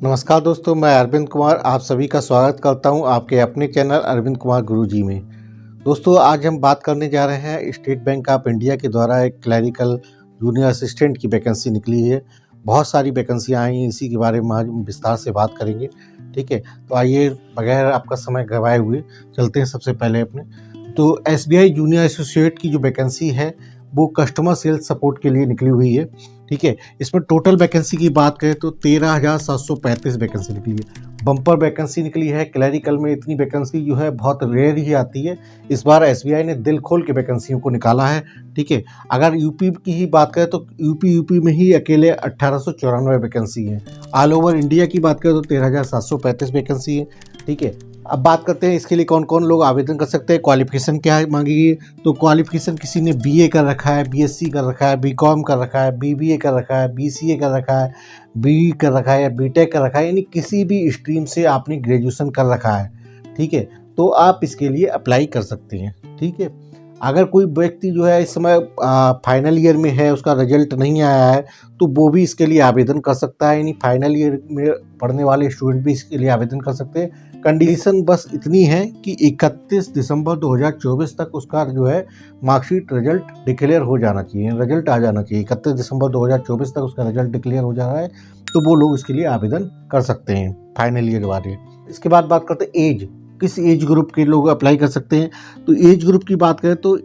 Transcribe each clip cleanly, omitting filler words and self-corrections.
नमस्कार दोस्तों, मैं अरविंद कुमार आप सभी का स्वागत करता हूं आपके अपने चैनल अरविंद कुमार गुरुजी में। दोस्तों, आज हम बात करने जा रहे हैं स्टेट बैंक ऑफ इंडिया के द्वारा एक क्लरिकल जूनियर असिस्टेंट की वैकेंसी निकली है। बहुत सारी वैकेंसियाँ आई हैं, इसी के बारे में आज हम विस्तार से बात करेंगे। ठीक है, तो आइए बगैर आपका समय गंवाए हुए चलते हैं सबसे पहले अपने। तो एसबीआई जूनियर एसोसिएट की जो वैकेंसी है वो कस्टमर सेल्स सपोर्ट के लिए निकली हुई है। ठीक है, इसमें टोटल वैकेंसी की बात करें तो 13,735 वैकेंसी निकली है। बम्पर वैकेंसी निकली है। क्लरिकल में इतनी वैकेंसी जो है बहुत रेयर ही आती है। इस बार एसबीआई ने दिल खोल के वैकेंसियों को निकाला है। ठीक है, अगर यूपी की ही बात करें तो यूपी में ही अकेले 1894 वैकेंसी है। ऑल ओवर इंडिया की बात करें तो 13,735 वैकेंसी है। ठीक है, अब बात करते हैं इसके लिए कौन कौन लोग आवेदन कर सकते हैं। क्वालिफिकेशन क्या है मांगी गई, तो क्वालिफिकेशन किसी ने बीए कर रखा है, बीएससी कर रखा है, बीकॉम कर रखा है, बीबीए कर रखा है, बीसीए कर रखा है, बीई कर रखा है या बीटेक कर रखा है, यानी किसी भी स्ट्रीम से आपने ग्रेजुएशन कर रखा है। ठीक है, तो आप इसके लिए अप्लाई कर सकते हैं। ठीक है, अगर कोई व्यक्ति जो है इस समय फाइनल ईयर में है, उसका रिजल्ट नहीं आया है, तो वो भी इसके लिए आवेदन कर सकता है। यानी फाइनल ईयर में पढ़ने वाले स्टूडेंट भी इसके लिए आवेदन कर सकते हैं। कंडीशन बस इतनी है कि 31 दिसंबर 2024 तक उसका जो है मार्कशीट रिजल्ट डिक्लेयर हो जाना चाहिए, रिजल्ट आ जाना चाहिए। 31 दिसंबर 2024 तक उसका रिजल्ट डिक्लेयर हो जा रहा है, तो वो लोग इसके लिए आवेदन कर सकते हैं फाइनल ईयर वाले। इसके बाद बात करते हैं एज, किस एज ग्रुप के लोग अप्लाई कर सकते हैं। तो एज ग्रुप की बात करें तो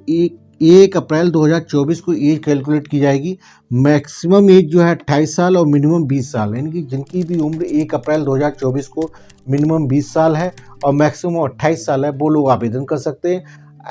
1 अप्रैल 2024 को एज कैलकुलेट की जाएगी। मैक्सिमम एज जो है 28 साल और मिनिमम 20 साल, यानी कि जिनकी भी उम्र 1 अप्रैल 2024 को मिनिमम 20 साल है और मैक्सिमम 28 साल है, वो लोग आवेदन कर सकते हैं।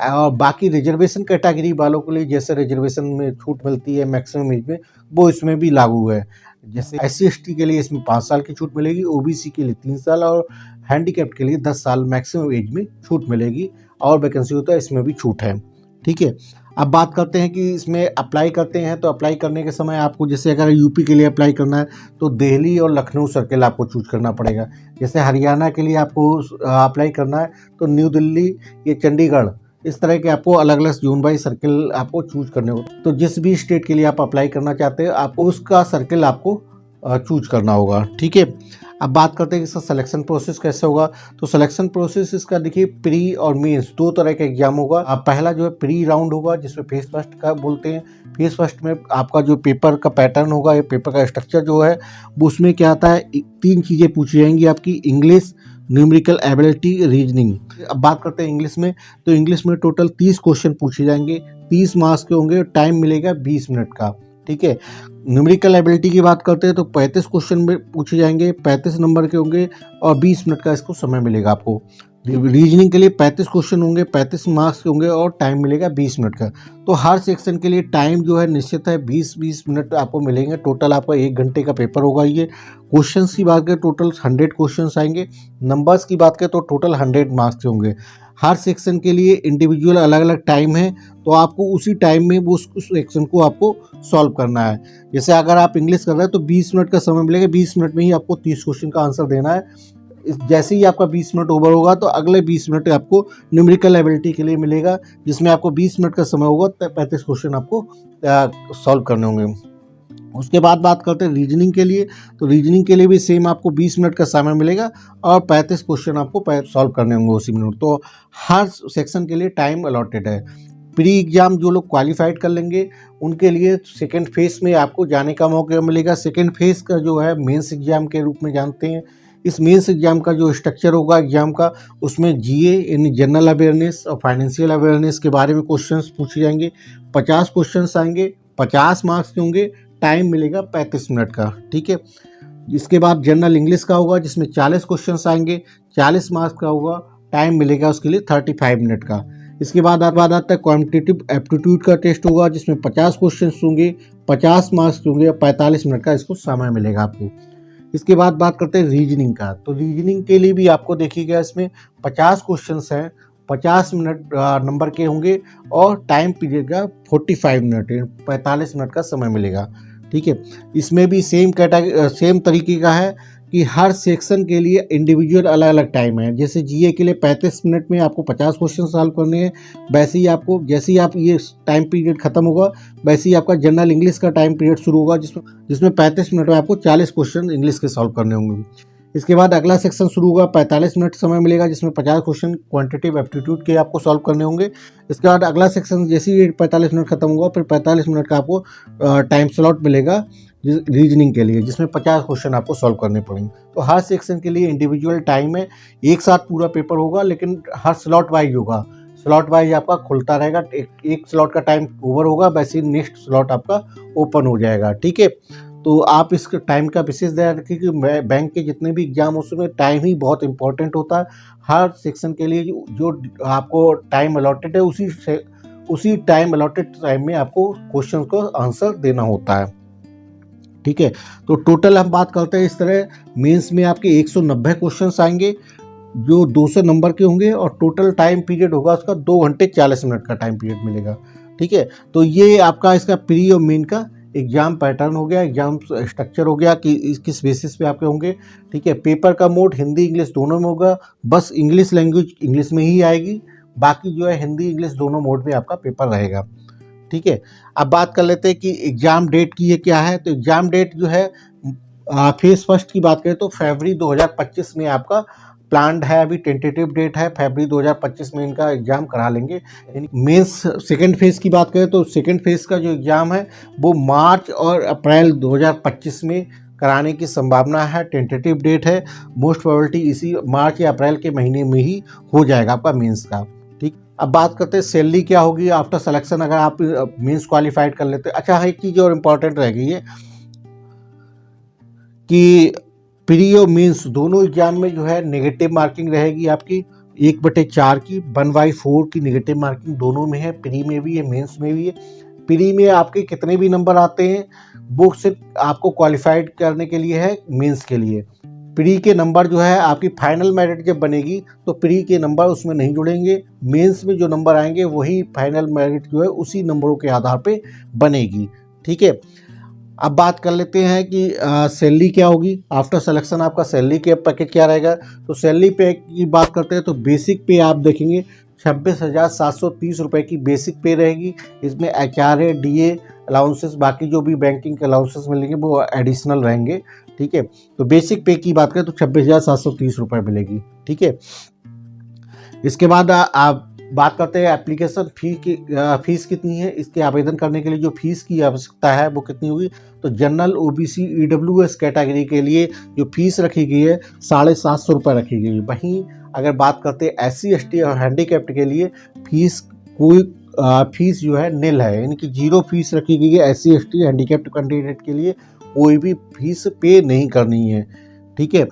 और बाकी रिजर्वेशन कैटेगरी वालों के लिए जैसे रिजर्वेशन में छूट मिलती है मैक्सिमम एज में, वो इसमें भी लागू है। जैसे SC/ST के लिए इसमें 5 साल की छूट मिलेगी, OBC के लिए 3 साल और हैंडीकैप्ड के लिए 10 साल मैक्सिमम एज में छूट मिलेगी। और वैकेंसी होता है इसमें भी छूट है। ठीक है, अब बात करते हैं कि इसमें अप्लाई करते हैं तो अप्लाई करने के समय आपको, जैसे अगर यूपी के लिए अप्लाई करना है तो दिल्ली और लखनऊ सर्किल आपको चूज करना पड़ेगा। जैसे हरियाणा के लिए आपको अप्लाई करना है तो न्यू दिल्ली या चंडीगढ़, इस तरह के आपको अलग अलग जोन बाई सर्किल आपको चूज करने होगा। तो जिस भी स्टेट के लिए आप अप्लाई करना चाहते हैं आपको उसका सर्किल आपको चूज करना होगा। ठीक है, अब बात करते हैं कि इसका सिलेक्शन प्रोसेस कैसे होगा। तो सिलेक्शन प्रोसेस इसका देखिए, प्री और मेंस 2 तरह का एग्जाम होगा। पहला जो है प्री राउंड होगा, जिसमें फेज फर्स्ट का बोलते हैं। फेज फर्स्ट में आपका जो पेपर का पैटर्न होगा या पेपर का स्ट्रक्चर जो है वो उसमें क्या आता है, 3 चीज़ें पूछी जाएंगी आपकी, इंग्लिश, न्यूमेरिकल एबिलिटी, रीजनिंग। अब बात करते हैं इंग्लिश में, तो इंग्लिश में टोटल 30 क्वेश्चन पूछे जाएंगे, 30 मार्क्स के होंगे, टाइम मिलेगा 20 मिनट का। ठीक है, न्यूमेरिकल एबिलिटी की बात करते हैं तो 35 क्वेश्चन में पूछे जाएंगे, 35 नंबर के होंगे और 20 मिनट का इसको समय मिलेगा आपको। रीजनिंग के लिए 35 क्वेश्चन होंगे, 35 मार्क्स के होंगे और टाइम मिलेगा 20 मिनट का। तो हर सेक्शन के लिए टाइम जो है निश्चित है, 20-20 मिनट आपको मिलेंगे। टोटल आपका 1 घंटे का पेपर होगा ये। क्वेश्चंस की बात करें टोटल 100 क्वेश्चंस आएंगे। नंबर्स की बात करें तो टोटल 100 मार्क्स के होंगे। हर सेक्शन के लिए इंडिविजुअल अलग अलग टाइम है, तो आपको उसी टाइम में वो उस सेक्शन को आपको सॉल्व करना है। जैसे अगर आप इंग्लिश कर रहे हैं तो 20 मिनट का समय मिलेगा, 20 मिनट में ही आपको 30 क्वेश्चन का आंसर देना है। जैसे ही आपका 20 मिनट ओवर होगा तो अगले 20 मिनट आपको न्यूमेरिकल एबिलिटी के लिए मिलेगा, जिसमें आपको 20 मिनट का समय होगा, 35 क्वेश्चन आपको सॉल्व करने होंगे। उसके बाद बात करते हैं रीजनिंग के लिए, तो रीजनिंग के लिए भी सेम आपको 20 मिनट का समय मिलेगा और 35 क्वेश्चन आपको सॉल्व करने होंगे उसी मिनट। तो हर सेक्शन के लिए टाइम अलॉटेड है। प्री एग्ज़ाम जो लोग क्वालिफाइड कर लेंगे उनके लिए सेकेंड फेज में आपको जाने का मौका मिलेगा। सेकेंड फेज का जो है मेंस एग्जाम के रूप में जानते हैं। इस मेंस एग्जाम का जो स्ट्रक्चर होगा एग्जाम का, उसमें जीए यानी जनरल अवेयरनेस और फाइनेंशियल अवेयरनेस के बारे में क्वेश्चंस पूछे जाएंगे। 50 क्वेश्चंस आएंगे, 50 मार्क्स के होंगे, टाइम मिलेगा 35 मिनट का। ठीक है, इसके बाद जनरल इंग्लिश का होगा जिसमें 40 क्वेश्चंस आएंगे, 40 मार्क्स का होगा, टाइम मिलेगा उसके लिए 35 मिनट का। इसके बाद आता है क्वांटिटेटिव एप्टीट्यूड का टेस्ट होगा जिसमें 50 क्वेश्चंस होंगे, 50 मार्क्स के होंगे, 45 मिनट का इसको समय मिलेगा आपको। इसके बाद बात करते हैं रीजनिंग का, तो रीजनिंग के लिए भी आपको देखिएगा इसमें 50 क्वेश्चंस हैं, 50 मिनट नंबर के होंगे और टाइम पीरियड का 45 मिनट, 45 मिनट का समय मिलेगा। ठीक है, इसमें भी सेम तरीके का है कि हर सेक्शन के लिए इंडिविजुअल अलग अलग टाइम है। जैसे जीए के लिए 35 मिनट में आपको 50 क्वेश्चन सॉल्व करने हैं, वैसे ही आपको जैसे ही आप ये टाइम पीरियड खत्म होगा वैसे ही आपका जनरल इंग्लिश का टाइम पीरियड शुरू होगा जिसमें 35 मिनट में आपको 40 क्वेश्चन इंग्लिश के सॉल्व करने होंगे। इसके बाद अगला सेक्शन शुरू होगा, 45 मिनट समय मिलेगा, जिसमें 50 क्वेश्चन क्वांटिटेटिव एप्टीट्यूड के आपको सॉल्व करने होंगे। इसके बाद अगला सेक्शन जैसे ही 45 मिनट खत्म होगा, फिर 45 मिनट का आपको टाइम स्लॉट मिलेगा रीजनिंग के लिए, जिसमें 50 क्वेश्चन आपको सॉल्व करने पड़ेंगे। तो हर सेक्शन के लिए इंडिविजुअल टाइम है, एक साथ पूरा पेपर होगा, लेकिन हर स्लॉट वाइज होगा। स्लॉट वाइज आपका खुलता रहेगा, एक स्लॉट का टाइम ओवर होगा, वैसे ही नेक्स्ट स्लॉट आपका ओपन हो जाएगा। ठीक है, तो आप इस टाइम का विशेष ध्यान रखिए कि बैंक के जितने भी एग्जाम हो उसमें टाइम ही बहुत इंपॉर्टेंट होता है। हर सेक्शन के लिए जो आपको टाइम अलॉटेड है, उसी टाइम अलॉटेड टाइम में आपको क्वेश्चन को आंसर देना होता है। ठीक है, तो टोटल हम बात करते हैं इस तरह, मेंस में आपके 190 क्वेश्चंस आएंगे जो 200 नंबर के होंगे, और टोटल टाइम पीरियड होगा उसका 2 घंटे 40 मिनट का टाइम पीरियड मिलेगा। ठीक है, तो ये आपका इसका प्री और मेन का एग्जाम पैटर्न हो गया, एग्जाम स्ट्रक्चर हो गया कि किस बेसिस पे आपके होंगे। ठीक है, पेपर का मोड हिंदी इंग्लिश दोनों में होगा, बस इंग्लिश लैंग्वेज इंग्लिश में ही आएगी, बाकी जो है हिंदी इंग्लिश दोनों मोड में आपका पेपर रहेगा। ठीक है, अब बात कर लेते हैं कि एग्जाम डेट की ये क्या है। तो एग्जाम डेट जो है फेज फर्स्ट की बात करें तो फरवरी 2025 में आपका प्लान्ड है, अभी टेंटेटिव डेट है, फरवरी 2025 में इनका एग्जाम करा लेंगे। मेंस सेकंड फेज की बात करें तो सेकंड फेज का जो एग्जाम है वो मार्च और अप्रैल 2025 में कराने की संभावना है। टेंटेटिव डेट है, मोस्ट प्रोबेबिलिटी इसी मार्च या अप्रैल के महीने में ही हो जाएगा आपका मेंस का। ठीक, अब बात करते हैं सैलरी क्या होगी आफ्टर सिलेक्शन, अगर आप मेंस क्वालिफाइड कर लेते हैं। अच्छा, एक चीज़ और इम्पॉर्टेंट रह गई है कि प्री और मेंस दोनों एग्जाम में जो है नेगेटिव मार्किंग रहेगी आपकी 1/4 की, 1/4 की नेगेटिव मार्किंग दोनों में है, प्री में भी है मेंस में भी है। प्री में आपके कितने भी नंबर आते हैं वो सिर्फ आपको क्वालिफाइड करने के लिए है, मेंस के लिए। प्री के नंबर जो है आपकी फाइनल मेरिट जब बनेगी तो प्री के नंबर उसमें नहीं जुड़ेंगे, मेंस में जो नंबर आएंगे वही फाइनल मेरिट जो है उसी नंबरों के आधार पे बनेगी। ठीक है, अब बात कर लेते हैं कि सैलरी क्या होगी आफ्टर सिलेक्शन, आपका सैलरी के पैकेज क्या रहेगा। तो सैलरी पे की बात करते हैं तो बेसिक पे आप देखेंगे 26,730 रुपये की बेसिक पे रहेगी। इसमें HRA DA अलाउंसेस, बाकी जो भी बैंकिंग के अलाउंसेस मिलेंगे वो एडिशनल रहेंगे। ठीक है, तो बेसिक पे की बात करें तो 26,730 रुपये मिलेगी। ठीक है, इसके बाद आप बात करते हैं एप्लीकेशन फीस कितनी है। इसके आवेदन करने के लिए जो फीस की आवश्यकता है वो कितनी होगी। तो जनरल OBC EWS कैटेगरी के लिए जो फीस रखी गई है 750 रुपये रखी गई है। वहीं अगर बात करते हैं SC ST और हैंडीकैप्ड के लिए फीस जो है निल है, यानी कि 0 फीस रखी गई है। SC ST हैंडीकैप्ड कैंडिडेट के लिए कोई भी फीस पे नहीं करनी है। ठीक है,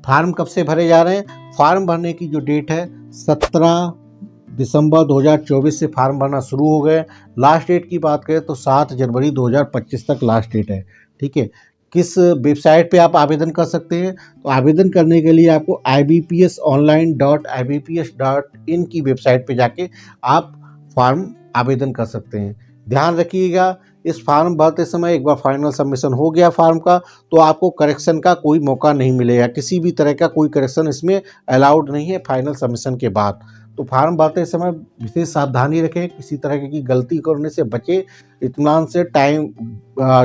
फार्म कब से भरे जा रहे हैं, फार्म भरने की जो डेट है 17 दिसंबर 2024 से फार्म भरना शुरू हो गए। लास्ट डेट की बात करें तो 7 जनवरी 2025 तक लास्ट डेट है। ठीक है, किस वेबसाइट पे आप आवेदन कर सकते हैं, तो आवेदन करने के लिए आपको ibpsonline.ibps.in की वेबसाइट पे जाके आप फॉर्म आवेदन कर सकते हैं। ध्यान रखिएगा, इस फॉर्म भरते समय एक बार फाइनल सबमिशन हो गया फॉर्म का तो आपको करेक्शन का कोई मौका नहीं मिलेगा, किसी भी तरह का कोई करेक्शन इसमें अलाउड नहीं है फाइनल सबमिशन के बाद। तो फार्म भरते समय विशेष सावधानी रखें, किसी तरह की गलती करने से बचें, इत्मीनान से टाइम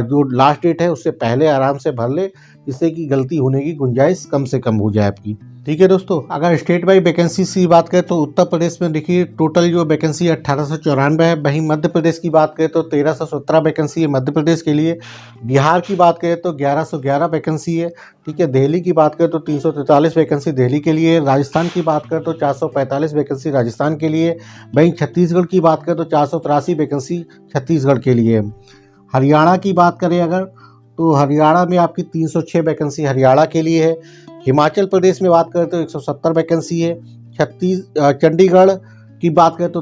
जो लास्ट डेट है उससे पहले आराम से भर ले, जिससे कि गलती होने की गुंजाइश कम से कम हो जाए आपकी। ठीक है दोस्तों, अगर स्टेट वाइज वैकेंसी की बात करें तो उत्तर प्रदेश में देखिए टोटल जो वैकेंसी 1894 है। वहीं मध्य प्रदेश की बात करें तो 1317 वैकेंसी है मध्य प्रदेश के लिए। बिहार की बात करें तो 1111 वैकेंसी है। ठीक है, दिल्ली की बात करें तो 343 वैकेंसी दिल्ली के लिए। राजस्थान की बात करें तो 445 वैकेंसी राजस्थान के लिए। वहीं छत्तीसगढ़ की बात करें तो 483 वैकेंसी छत्तीसगढ़ के लिए। हरियाणा की बात करें अगर तो हरियाणा में आपकी 306 वैकेंसी हरियाणा के लिए है। हिमाचल प्रदेश में बात करें तो 170 वैकेंसी है। चंडीगढ़ की बात करें तो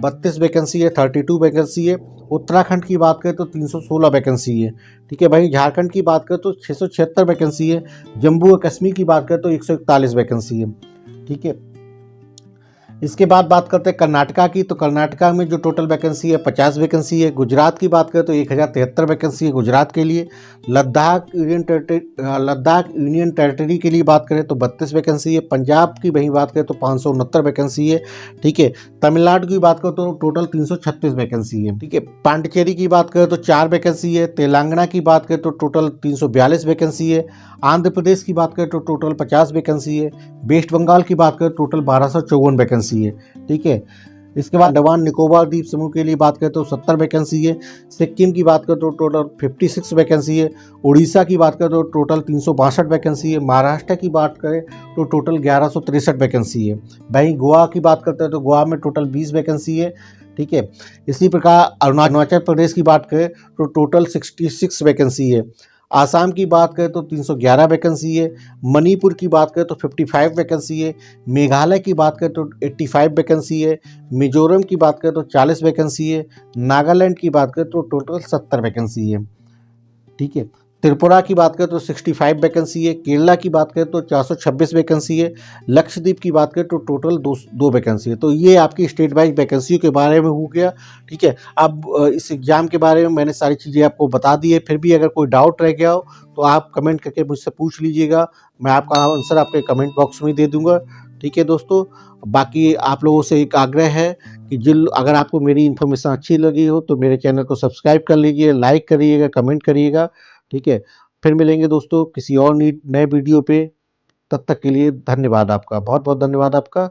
32 वैकेंसी है, 32 वैकेंसी है। उत्तराखंड की बात करें तो 316 वैकेंसी है। ठीक है भाई, झारखंड की बात करें तो 676 वैकेंसी है। जम्मू और कश्मीर की बात करें तो 141 वैकेंसी है। ठीक है, इसके बाद बात करते हैं कर्नाटका की। तो कर्नाटका में जो टोटल वैकेंसी है 50 वैकेंसी है। गुजरात की बात करें तो 1073 वैकेंसी है गुजरात के लिए। लद्दाख यूनियन टेरिटरी के लिए बात करें तो 32 वैकेंसी है। पंजाब की वहीं बात करें तो 569 वैकेंसी है। ठीक है। तमिलनाडु की बात करें तो टोटल 336 वैकेंसी है। ठीक है। पांडिचेरी की बात करें तो 4 वैकेंसी है। तेलंगाना की बात करें तो टोटल 342 वैकेंसी है। आंध्र प्रदेश की बात करें तो टोटल 50 वैकेंसी है। वेस्ट बंगाल की बात करें तो टोटल 1254 वैकेंसी है। ठीक है। इसके बाद अंडमान निकोबार द्वीप समूह के लिए बात करें तो 70 वैकेंसी है। सिक्किम की बात करें तो टोटल 56 वैकेंसी है। उड़ीसा की बात करें तो टोटल 362 वैकेंसी है। महाराष्ट्र की बात करें तो टोटल 1163 वैकेंसी है। वहीं गोवा की बात करते हैं तो गोवा में टोटल 20 वैकेंसी है। ठीक है। इसी प्रकार अरुणाचल प्रदेश की बात करें तो टोटल 66 वैकेंसी है। आसाम की बात करें तो 311 वैकेंसी है। मणिपुर की बात करें तो 55 वैकेंसी है। मेघालय की बात करें तो 85 वैकेंसी है। मिजोरम की बात करें तो 40 वैकेंसी है। नागालैंड की बात करें तो टोटल 70 वैकेंसी है। ठीक है। त्रिपुरा की बात करें तो 65 वैकेंसी है। केरला की बात करें तो 426 वैकेंसी है। लक्षद्वीप की बात करें तो टोटल दो वैकेंसी है। तो ये आपकी स्टेट वाइज वैकेंसियों के बारे में हो गया। ठीक है। अब इस एग्ज़ाम के बारे में मैंने सारी चीज़ें आपको बता दी है। फिर भी अगर कोई डाउट रह गया हो तो आप कमेंट करके मुझसे पूछ लीजिएगा। मैं आपका आंसर आपके कमेंट बॉक्स में दे दूँगा। ठीक है दोस्तों। बाकी आप लोगों से एक आग्रह है कि अगर आपको मेरी इन्फॉर्मेशन अच्छी लगी हो तो मेरे चैनल को सब्सक्राइब कर लीजिए, लाइक करिएगा, कमेंट करिएगा। ठीक है। फिर मिलेंगे दोस्तों किसी और नए वीडियो पे। तब तक के लिए धन्यवाद आपका, बहुत बहुत धन्यवाद आपका।